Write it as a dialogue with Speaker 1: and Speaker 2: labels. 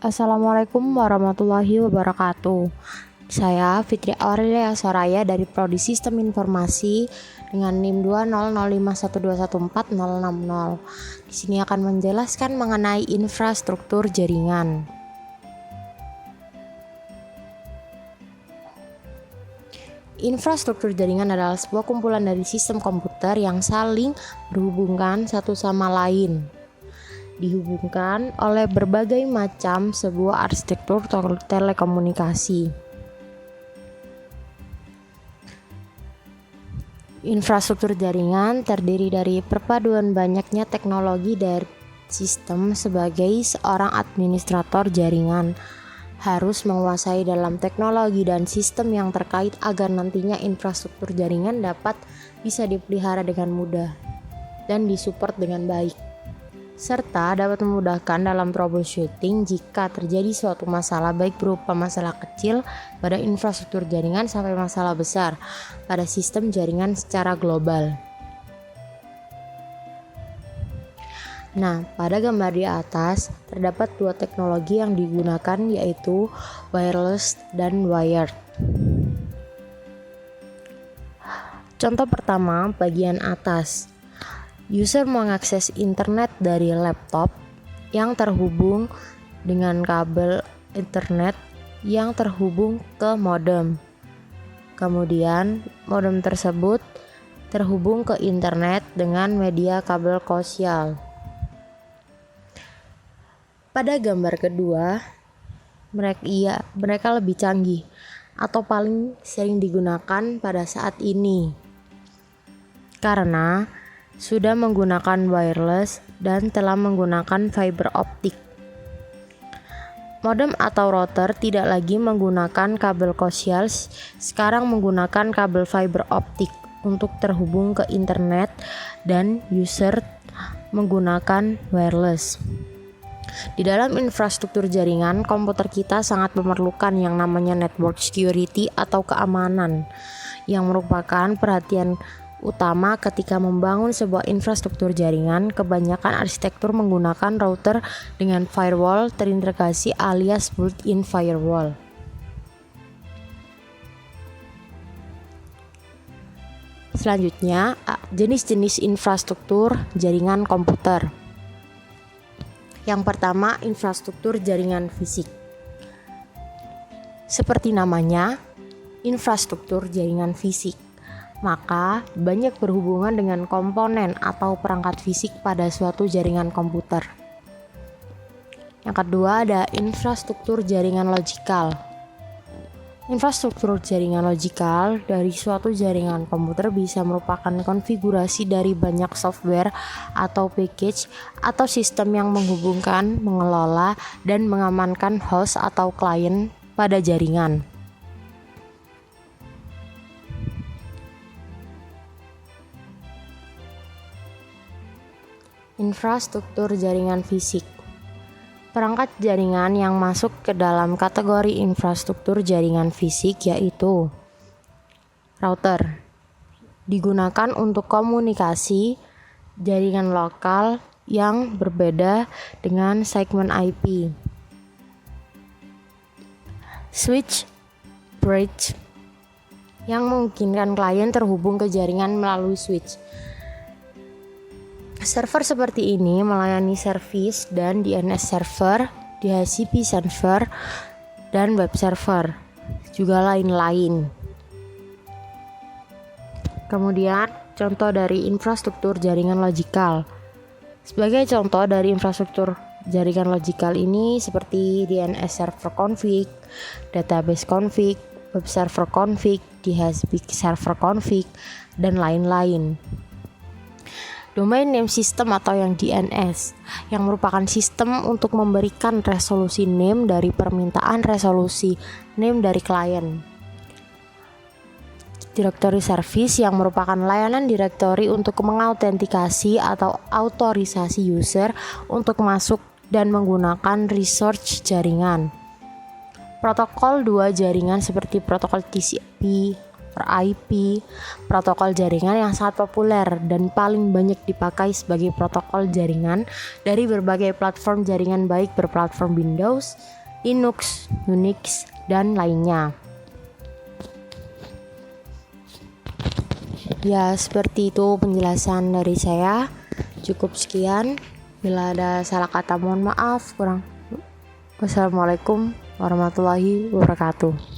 Speaker 1: Assalamualaikum warahmatullahi wabarakatuh. Saya Fitri Aurelia Soraya dari Prodi Sistem Informasi dengan NIM 20051214060. Di sini akan menjelaskan mengenai infrastruktur jaringan. Infrastruktur jaringan adalah sebuah kumpulan dari sistem komputer yang saling berhubungan satu sama lain, dihubungkan oleh berbagai macam sebuah arsitektur telekomunikasi. Infrastruktur jaringan terdiri dari perpaduan banyaknya teknologi dari sistem. Sebagai seorang administrator jaringan harus menguasai dalam teknologi dan sistem yang terkait agar nantinya infrastruktur jaringan dapat bisa dipelihara dengan mudah dan disupport dengan baik, serta dapat memudahkan dalam troubleshooting jika terjadi suatu masalah, baik berupa masalah kecil pada infrastruktur jaringan sampai masalah besar pada sistem jaringan secara global. Nah, pada gambar di atas terdapat dua teknologi yang digunakan, yaitu wireless dan wired. Contoh pertama, bagian atas. User mengakses internet dari laptop yang terhubung dengan kabel internet yang terhubung ke modem. Kemudian, modem tersebut terhubung ke internet dengan media kabel koaksial. Pada gambar kedua, mereka lebih canggih atau paling sering digunakan pada saat ini karena sudah menggunakan wireless dan telah menggunakan fiber optik. Modem atau router tidak lagi menggunakan kabel koaksial, sekarang menggunakan kabel fiber optik untuk terhubung ke internet, dan user menggunakan wireless. Di dalam infrastruktur jaringan, komputer kita sangat memerlukan yang namanya network security atau keamanan, yang merupakan perhatian utama ketika membangun sebuah infrastruktur jaringan. Kebanyakan arsitektur menggunakan router dengan firewall terintegrasi alias built-in firewall. Selanjutnya, jenis-jenis infrastruktur jaringan komputer. Yang pertama, infrastruktur jaringan fisik. Seperti namanya, infrastruktur jaringan fisik, maka banyak berhubungan dengan komponen atau perangkat fisik pada suatu jaringan komputer. Yang kedua, ada infrastruktur jaringan logikal. Infrastruktur jaringan logikal dari suatu jaringan komputer bisa merupakan konfigurasi dari banyak software atau package atau sistem yang menghubungkan, mengelola, dan mengamankan host atau klien pada jaringan. Infrastruktur jaringan fisik. Perangkat jaringan yang masuk ke dalam kategori infrastruktur jaringan fisik yaitu router, digunakan untuk komunikasi jaringan lokal yang berbeda dengan segmen IP. Switch, bridge, yang memungkinkan klien terhubung ke jaringan melalui switch. Server seperti ini melayani service dan DNS server, DHCP server, dan web server, juga lain-lain. Kemudian, contoh dari infrastruktur jaringan logikal. Sebagai contoh dari infrastruktur jaringan logikal ini seperti DNS server config, database config, web server config, DHCP server config, dan lain-lain. Domain name system atau yang DNS, yang merupakan sistem untuk memberikan resolusi name dari permintaan resolusi name dari klien. Directory service, yang merupakan layanan direktori untuk mengautentikasi atau autorisasi user untuk masuk dan menggunakan resource jaringan. Protokol 2 jaringan seperti protokol TCP, over IP, protokol jaringan yang sangat populer dan paling banyak dipakai sebagai protokol jaringan dari berbagai platform jaringan baik berplatform Windows, Linux, Unix, dan lainnya. Ya, seperti itu penjelasan dari saya. Cukup sekian. Bila ada salah kata mohon maaf. Wassalamualaikum warahmatullahi wabarakatuh.